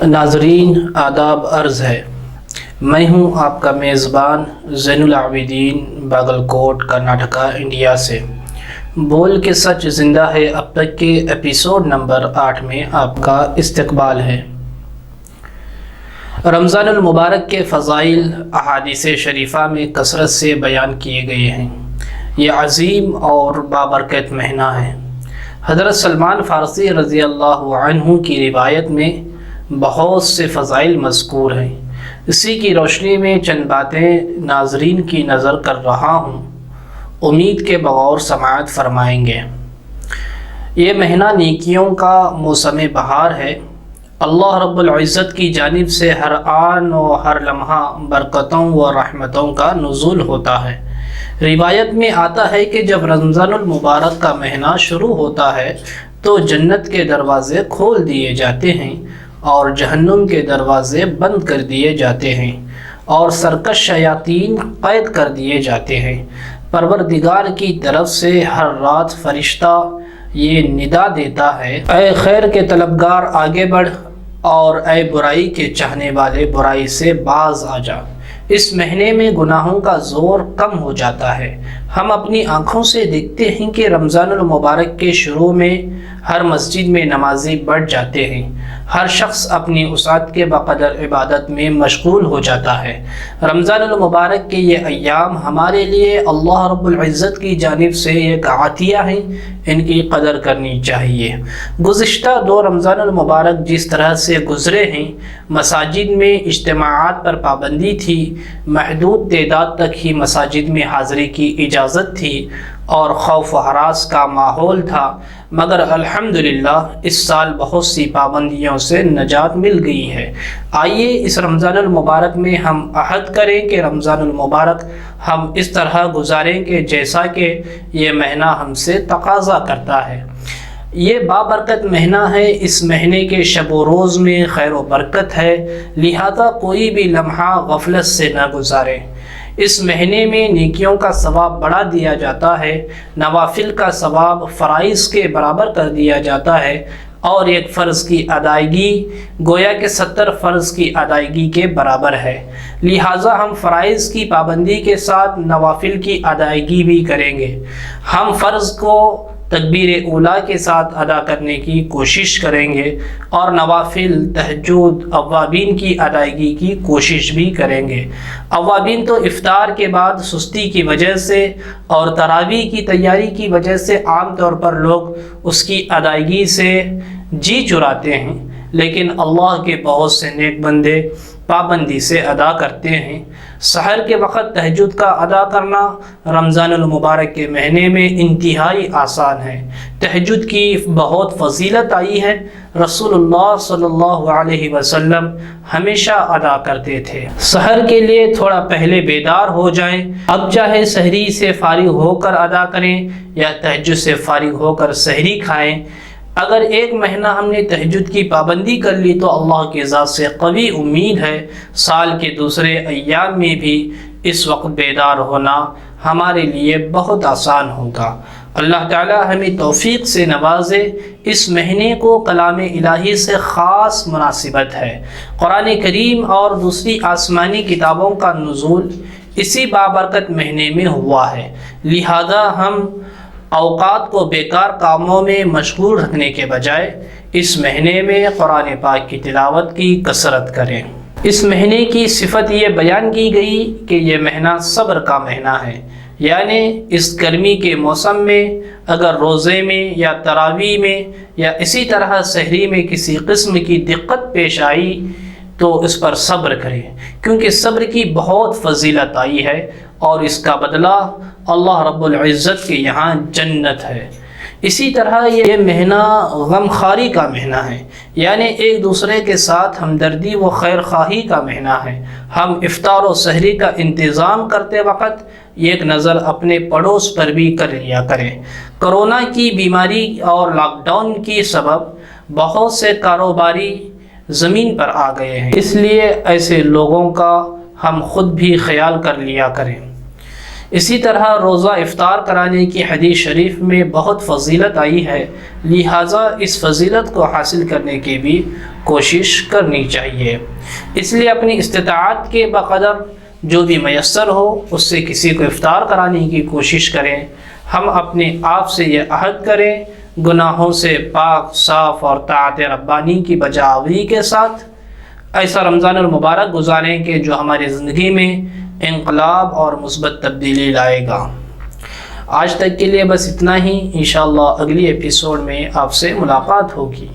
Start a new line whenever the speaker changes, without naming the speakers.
ناظرین آداب عرض ہے، میں ہوں آپ کا میزبان زین العابدین، باگل کوٹ، کرناٹکا، انڈیا سے۔ بول کے سچ زندہ ہے اب تک کے ایپیسوڈ نمبر 8 میں آپ کا استقبال ہے۔ رمضان المبارک کے فضائل احادیث شریفہ میں کثرت سے بیان کیے گئے ہیں۔ یہ عظیم اور بابرکت مہینہ ہے۔ حضرت سلمان فارسی رضی اللہ عنہ کی روایت میں بہت سے فضائل مذکور ہیں۔ اسی کی روشنی میں چند باتیں ناظرین کی نظر کر رہا ہوں، امید کے بغور سماعت فرمائیں گے۔ یہ مہینہ نیکیوں کا موسم بہار ہے۔ اللہ رب العزت کی جانب سے ہر آن و ہر لمحہ برکتوں و رحمتوں کا نزول ہوتا ہے۔ روایت میں آتا ہے کہ جب رمضان المبارک کا مہینہ شروع ہوتا ہے تو جنت کے دروازے کھول دیے جاتے ہیں اور جہنم کے دروازے بند کر دیے جاتے ہیں اور سرکش شیاطین قید کر دیے جاتے ہیں۔ پروردگار کی طرف سے ہر رات فرشتہ یہ ندا دیتا ہے، اے خیر کے طلبگار آگے بڑھ، اور اے برائی کے چاہنے والے برائی سے باز آ جا۔ اس مہینے میں گناہوں کا زور کم ہو جاتا ہے۔ ہم اپنی آنکھوں سے دیکھتے ہیں کہ رمضان المبارک کے شروع میں ہر مسجد میں نمازی بڑھ جاتے ہیں۔ ہر شخص اپنی وسعت کے بقدر عبادت میں مشغول ہو جاتا ہے۔ رمضان المبارک کے یہ ایام ہمارے لیے اللہ رب العزت کی جانب سے ایک عطیہ ہیں، ان کی قدر کرنی چاہیے۔ گزشتہ 2 رمضان المبارک جس طرح سے گزرے ہیں، مساجد میں اجتماعات پر پابندی تھی، محدود تعداد تک ہی مساجد میں حاضری کی اجازت تھی اور خوف و ہراس کا ماحول تھا، مگر الحمدللہ اس سال بہت سی پابندیوں سے نجات مل گئی ہے۔ آئیے اس رمضان المبارک میں ہم عہد کریں کہ رمضان المبارک ہم اس طرح گزاریں کہ جیسا کہ یہ مہینہ ہم سے تقاضا کرتا ہے۔ یہ بابرکت مہینہ ہے، اس مہینے کے شب و روز میں خیر و برکت ہے، لہذا کوئی بھی لمحہ غفلت سے نہ گزاریں۔ اس مہینے میں نیکیوں کا ثواب بڑھا دیا جاتا ہے، نوافل کا ثواب فرائض کے برابر کر دیا جاتا ہے، اور ایک فرض کی ادائیگی گویا کہ 70 فرض کی ادائیگی کے برابر ہے۔ لہٰذا ہم فرائض کی پابندی کے ساتھ نوافل کی ادائیگی بھی کریں گے۔ ہم فرض کو تکبیر اولیٰ کے ساتھ ادا کرنے کی کوشش کریں گے اور نوافل، تہجد، اوابین کی ادائیگی کی کوشش بھی کریں گے۔ اوابین تو افطار کے بعد سستی کی وجہ سے اور تراویح کی تیاری کی وجہ سے عام طور پر لوگ اس کی ادائیگی سے جی چراتے ہیں، لیکن اللہ کے بہت سے نیک بندے پابندی سے ادا کرتے ہیں۔ سحر کے وقت تہجد کا ادا کرنا رمضان المبارک کے مہینے میں انتہائی آسان ہے۔ تہجد کی بہت فضیلت آئی ہے، رسول اللہ صلی اللہ علیہ وسلم ہمیشہ ادا کرتے تھے۔ سحر کے لیے تھوڑا پہلے بیدار ہو جائیں، اب چاہے سحری سے فارغ ہو کر ادا کریں یا تہجد سے فارغ ہو کر سحری کھائیں۔ اگر ایک مہینہ ہم نے تہجد کی پابندی کر لی تو اللہ کی ذات سے قوی امید ہے سال کے دوسرے ایام میں بھی اس وقت بیدار ہونا ہمارے لیے بہت آسان ہوگا۔ اللہ تعالی ہمیں توفیق سے نوازے۔ اس مہینے کو کلام الہی سے خاص مناسبت ہے۔ قرآن کریم اور دوسری آسمانی کتابوں کا نزول اسی بابرکت مہینے میں ہوا ہے، لہذا ہم اوقات کو بیکار کاموں میں مشغول رکھنے کے بجائے اس مہینے میں قرآن پاک کی تلاوت کی کثرت کریں۔ اس مہینے کی صفت یہ بیان کی گئی کہ یہ مہینہ صبر کا مہینہ ہے، یعنی اس گرمی کے موسم میں اگر روزے میں یا تراویح میں یا اسی طرح سحری میں کسی قسم کی دقت پیش آئی تو اس پر صبر کریں، کیونکہ صبر کی بہت فضیلت آئی ہے اور اس کا بدلہ اللہ رب العزت کے یہاں جنت ہے۔ اسی طرح یہ مہینہ غم خاری کا مہینہ ہے، یعنی ایک دوسرے کے ساتھ ہمدردی و خیر خواہی کا مہینہ ہے۔ ہم افطار و سحری کا انتظام کرتے وقت ایک نظر اپنے پڑوس پر بھی کر لیا کریں۔ کرونا کی بیماری اور لاک ڈاؤن کی سبب بہت سے کاروباری زمین پر آ گئے ہیں، اس لیے ایسے لوگوں کا ہم خود بھی خیال کر لیا کریں۔ اسی طرح روزہ افطار کرانے کی حدیث شریف میں بہت فضیلت آئی ہے، لہٰذا اس فضیلت کو حاصل کرنے کی بھی کوشش کرنی چاہیے۔ اس لیے اپنی استطاعت کے بقدر جو بھی میسر ہو اس سے کسی کو افطار کرانے کی کوشش کریں۔ ہم اپنے آپ سے یہ عہد کریں، گناہوں سے پاک صاف اور طاعت ربانی کی بجاوری کے ساتھ ایسا رمضان المبارک گزاریں کہ جو ہماری زندگی میں انقلاب اور مثبت تبدیلی لائے گا۔ آج تک کے لیے بس اتنا ہی، انشاءاللہ اگلی ایپیسوڈ میں آپ سے ملاقات ہوگی۔